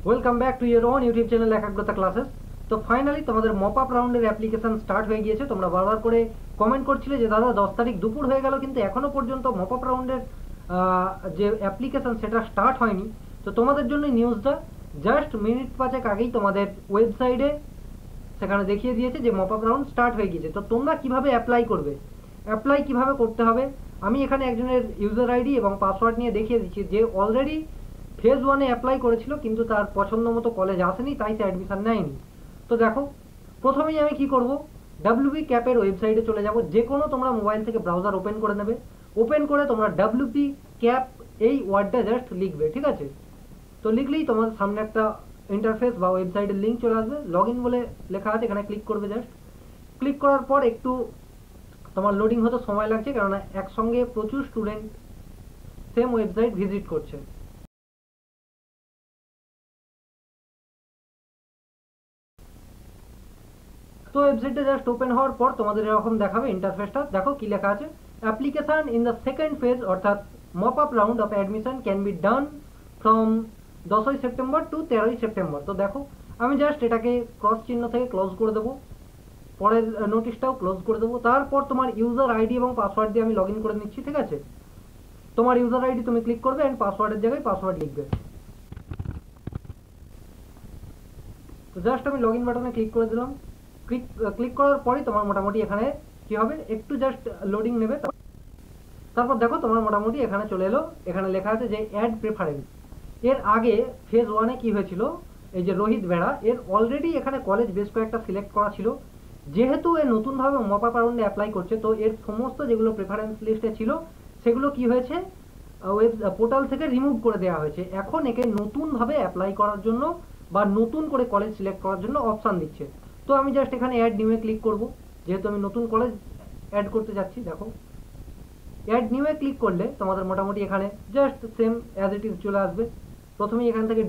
Welcome back to your own YouTube channel একাগ্রতা classes. তো finally তোমাদের মপ আপ রাউন্ডের অ্যাপ্লিকেশন স্টার্ট হয়ে গিয়েছে। তোমরা বারবার করে কমেন্ট করছিলে যে দাদা 10 তারিখ দুপুর হয়ে গেল কিন্তু এখনও পর্যন্ত মপ আপ রাউন্ডের যে অ্যাপ্লিকেশন সেটা স্টার্ট হয়নি। তো তোমাদের জন্য নিউজটা জাস্ট মিনিট 5 আগেই তোমাদের ওয়েবসাইটে সেখানে দেখিয়ে দিয়েছে যে মপ আপ রাউন্ড স্টার্ট হয়ে গিয়েছে। তো তোমরা কিভাবে অ্যাপ্লাই করবে, অ্যাপ্লাই কিভাবে করতে হবে আমি এখানে একজনের ইউজার আইডি এবং পাসওয়ার্ড নিয়ে দেখিয়ে দিচ্ছি, যে অলরেডি ফেজ 1-এ অ্যাপ্লাই করেছিল কিন্তু তার পছন্দ মতো কলেজ আসেনি, তাই সে অ্যাডমিশন নেয়নি। তো দেখো, প্রথমেই আমি কি করব, ডাব্লিউপি ক্যাপের ওয়েবসাইটে চলে যাব। যে কোনো তোমরা মোবাইল থেকে ব্রাউজার ওপেন করে নেবে, ওপেন করে তোমরা ডাব্লিউপি ক্যাপ এই ওয়ার্ডটা জাস্ট লিখবে, ঠিক আছে? তো লিখলেই তোমাদের সামনে একটা ইন্টারফেস বা ওয়েবসাইটের লিঙ্ক চলে আসবে। লগ ইন বলে লেখা আছে, এখানে ক্লিক করবে। জাস্ট ক্লিক করার পর একটু তোমার লোডিং হতে সময় লাগছে, কেননা একসঙ্গে প্রচুর স্টুডেন্ট সেম ওয়েবসাইট ভিজিট করছে। তো ওয়েবসাইটটা জাস্ট ওপেন হওয়ার পর তোমাদের এরকম দেখাবে ইন্টারফেসটা। দেখো কি লেখা আছে, application in the second phase অর্থাৎ mop up round of admission can be done from 10ই সেপ্টেম্বর টু 13ই সেপ্টেম্বর। তো দেখো, আমি জাস্ট এটাকে ক্রস চিহ্ন থেকে ক্লোজ করে দেবো, পরের নোটিশটাও ক্লোজ করে দেবো। তারপর তোমার ইউজার আইডি এবং পাসওয়ার্ড দিয়ে আমি লগ ইন করে নিচ্ছি, ঠিক আছে? তোমার ইউজার আইডি তুমি ক্লিক করবে অ্যান্ড পাসওয়ার্ডের জায়গায় পাসওয়ার্ড লিখবে। তো জাস্ট আমি লগ ইন বাটনে ক্লিক করে দিলাম। ক্লিক করার পরেই তোমার মোটামুটি এখানে কি হবে, একটু জাস্ট লোডিং নেবে। তারপর দেখো তোমার মোটামুটি এখানে চলে এলো। এখানে লেখা আছে যে অ্যাড প্রেফারেন্স। এর আগে ফেজ 1-এ কি হয়েছিল, এই যে রোহিত বেড়া, এর অলরেডি এখানে কলেজ বেশ কয়েকটা সিলেক্ট করা ছিল। যেহেতু এ নতুনভাবে মপ আপ রাউন্ডে অ্যাপ্লাই করছে, তো এর সমস্ত যেগুলো প্রেফারেন্স লিস্টে ছিল সেগুলো কি হয়েছে, ওয়েব পোর্টাল থেকে রিমুভ করে দেওয়া হয়েছে। এখন একে নতুনভাবে অ্যাপ্লাই করার জন্য বা নতুন করে কলেজ সিলেক্ট করার জন্য অপশান দিচ্ছে। তো আমি জাস্ট এখানে অ্যাড নিউয়ে ক্লিক করব, যেহেতু আমি নতুন কলেজ অ্যাড করতে যাচ্ছি। দেখো, অ্যাড নিউয়ে ক্লিক করলে তোমাদের মোটামুটি এখানে just same as it is চলে আসবে। প্রথমেই এখান থেকে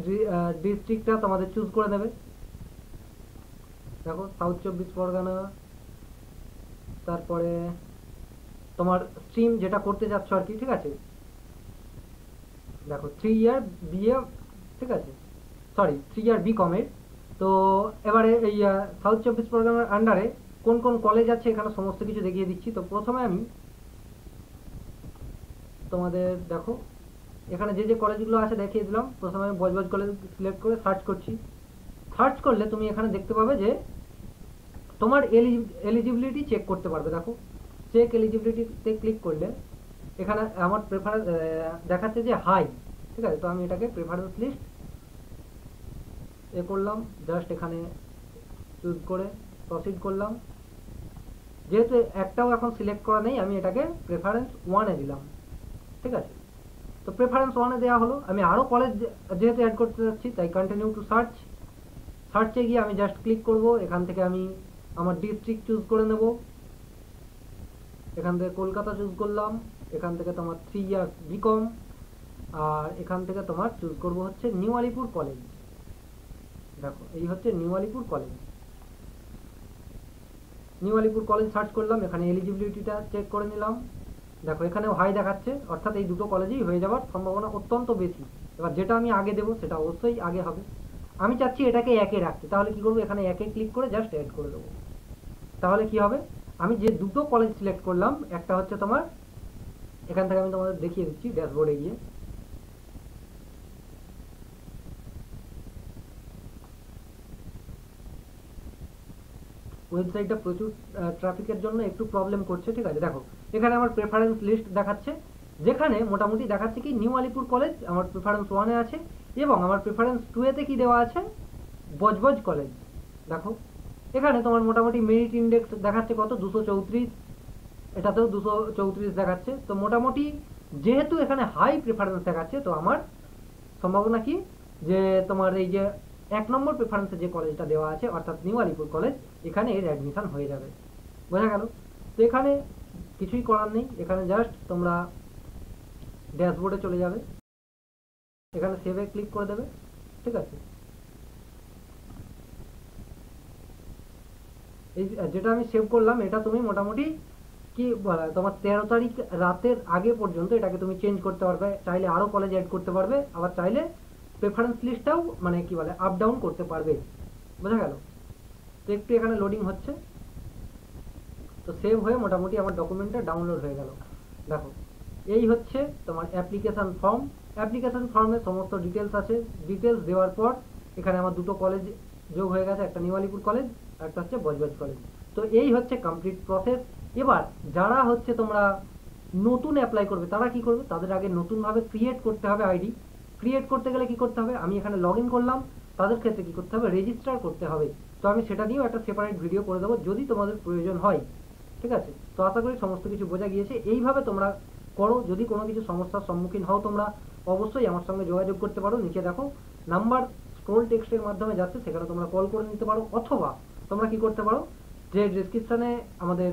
ডিস্ট্রিক্টটা তোমাদের চুজ করে নেবে। দেখো, সাউথ 24 পরগনা। তারপরে তোমার স্ট্রিম যেটা করতে যাচ্ছ আর কি, ঠিক আছে? দেখো 3 ইয়ার বিএ, ঠিক আছে, সরি 3 ইয়ার বিকমের। তো এবারে এই সাউথ 24 পরগনার আন্ডারে কোন কোন কলেজ আছে এখানে সমস্ত কিছু দেখিয়ে দিচ্ছি। তো প্রথমে আমি তোমাদের দেখো এখানে যে যে কলেজগুলো আছে দেখিয়ে দিলাম। প্রথমে আমি বজবজ কলেজ সিলেক্ট করে সার্চ করছি। সার্চ করলে তুমি এখানে দেখতে পাবে যে তোমার এলিজিবিলিটি চেক করতে পারবে। দেখো, চেক এলিজিবিলিটিতে ক্লিক করলে এখানে আমার প্রেফারেন্স দেখাচ্ছে যে হাই, ঠিক আছে? তো আমি এটাকে প্রেফারেন্স লিস্ট করলাম, জাস্ট এখানে চুজ করে প্রসিড করলাম। যেহেতু একটাও এখন সিলেক্ট করা নেই, আমি এটাকে প্রেফারেন্স 1-এ দিলাম, ঠিক আছে? তো প্রেফারেন্স 1-এ দেওয়া হলো। আমি আরও কলেজ যেহেতু অ্যাড করতে যাচ্ছি, তাই কন্টিনিউ টু সার্চ। সার্চে গিয়ে আমি জাস্ট ক্লিক করব। এখান থেকে আমি আমার ডিস্ট্রিক্ট চুজ করে নেব। এখান থেকে কলকাতা চুজ করলাম। এখান থেকে তোমার 3 ইয়ার্স বিকম। আর এখান থেকে তোমার চুজ করব হচ্ছে নিউ আলিপুর কলেজ। দেখো, এই হচ্ছে new Alipore college. New Alipore college search করলাম, এখানে এলিজিবিলিটিটা চেক করে নিলাম। দেখো, এখানেও হাই দেখাচ্ছে, অর্থাৎ এই দুটো কলেজেই হয়ে যাওয়ার সম্ভাবনা অত্যন্ত বেশি। এবার যেটা আমি আগে দেবো সেটা অবশ্যই আগে হবে। আমি চাচ্ছি এটাকে 1-এ রাখতে, তাহলে কি করবো, এখানে 1-এ ক্লিক করে জাস্ট অ্যাড করে দেবো। তাহলে কি হবে, আমি যে দুটো কলেজ সিলেক্ট করলাম, একটা হচ্ছে তোমার, এখান থেকে আমি তোমাদের দেখিয়ে দিচ্ছি ড্যাশবোর্ডে গিয়ে। ওয়েবসাইটটা প্রচুর ট্রাফিকের জন্য একটু প্রবলেম করছে, ঠিক আছে? দেখো, এখানে আমার প্রেফারেন্স লিস্ট দেখাচ্ছে, যেখানে মোটামুটি দেখাচ্ছে কি নিউ আলিপুর কলেজ আমার প্রেফারেন্স 1-এ আছে, এবং আমার প্রেফারেন্স 2-এতে কি দেওয়া আছে, বজবজ কলেজ। দেখো, এখানে তোমার মোটামুটি মেরিট ইন্ডেক্স দেখাচ্ছে কত, 234, এটাতেও 234 দেখাচ্ছে। তো মোটামুটি যেহেতু এখানে হাই প্রেফারেন্স দেখাচ্ছে, তো আমার সম্ভাবনা কি যে তোমার এই যে 1 নম্বর প্রেফারেন্সে যে কলেজটা দেওয়া আছে অর্থাৎ নিউ আলিপুর কলেজ, এখানে এর অ্যাডমিশন হয়ে যাবে। বোঝা গেল? তো এখানে কিছুই করার নেই, এখানে জাস্ট তোমরা ড্যাশবোর্ডে চলে যাবে, এখানে সেভে ক্লিক করে দেবে, ঠিক আছে? এই যেটা আমি সেভ করলাম, এটা তুমি মোটামুটি কি বলা, তোমার 13 তারিখ রাতের আগে পর্যন্ত এটাকে তুমি চেঞ্জ করতে পারবে। চাইলে আরও কলেজ অ্যাড করতে পারবে, আবার চাইলে প্রেফারেন্স লিস্টটাও মানে কি বলে আপ ডাউন করতে পারবে। বোঝা গেল? তো একটু এখানে লোডিং হচ্ছে, তো সেভ হয়ে মোটামুটি আমার ডকুমেন্টটা ডাউনলোড হয়ে গেল। দেখো এই হচ্ছে তোমার অ্যাপ্লিকেশান ফর্ম। অ্যাপ্লিকেশান ফর্মে সমস্ত ডিটেলস আছে। ডিটেলস দেওয়ার পর এখানে আমার দুটো কলেজ যোগ হয়ে গেছে, একটা নিউ আলিপুর কলেজ আর একটা হচ্ছে বজবজ কলেজ। তো এই হচ্ছে কমপ্লিট প্রসেস। এবার যারা হচ্ছে তোমরা নতুন অ্যাপ্লাই করবে তারা কি করবে, তাদের আগে নতুনভাবে ক্রিয়েট করতে হবে আইডি। ক্রিয়েট করতে গেলে কি করতে হবে, আমি এখানে লগ ইন করলাম, তাদের ক্ষেত্রে কি করতে হবে, রেজিস্টার করতে হবে। তো আমি সেটা নিয়েও একটা সেপারেট ভিডিও করে দেবো যদি তোমাদের প্রয়োজন হয়। ঠিক আছে? তো আশা করি সমস্ত কিছু বোঝা গিয়েছে। এইভাবে তোমরা করো। যদি কোনো কিছু সমস্যার সম্মুখীন হও তোমরা অবশ্যই আমার সঙ্গে যোগাযোগ করতে পারো। নিচে দেখো নাম্বার স্ক্রোল টেক্সটের মাধ্যমে যাচ্ছে, সেখানে তোমরা কল করে নিতে পারো, অথবা তোমরা কি করতে পারো যে ডেসক্রিপশানে আমাদের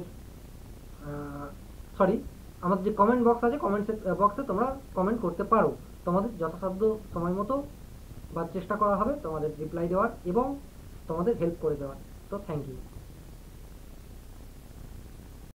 আমাদের যে কমেন্ট বক্স আছে, কমেন্ট বক্সে তোমরা কমেন্ট করতে পারো। তোমাদের যথাসাধ্য সময় মতো বা চেষ্টা করা হবে তোমাদের রিপ্লাই দেওয়ার এবং তোমাদের হেল্প করে দেওয়ার। তো থ্যাংক ইউ।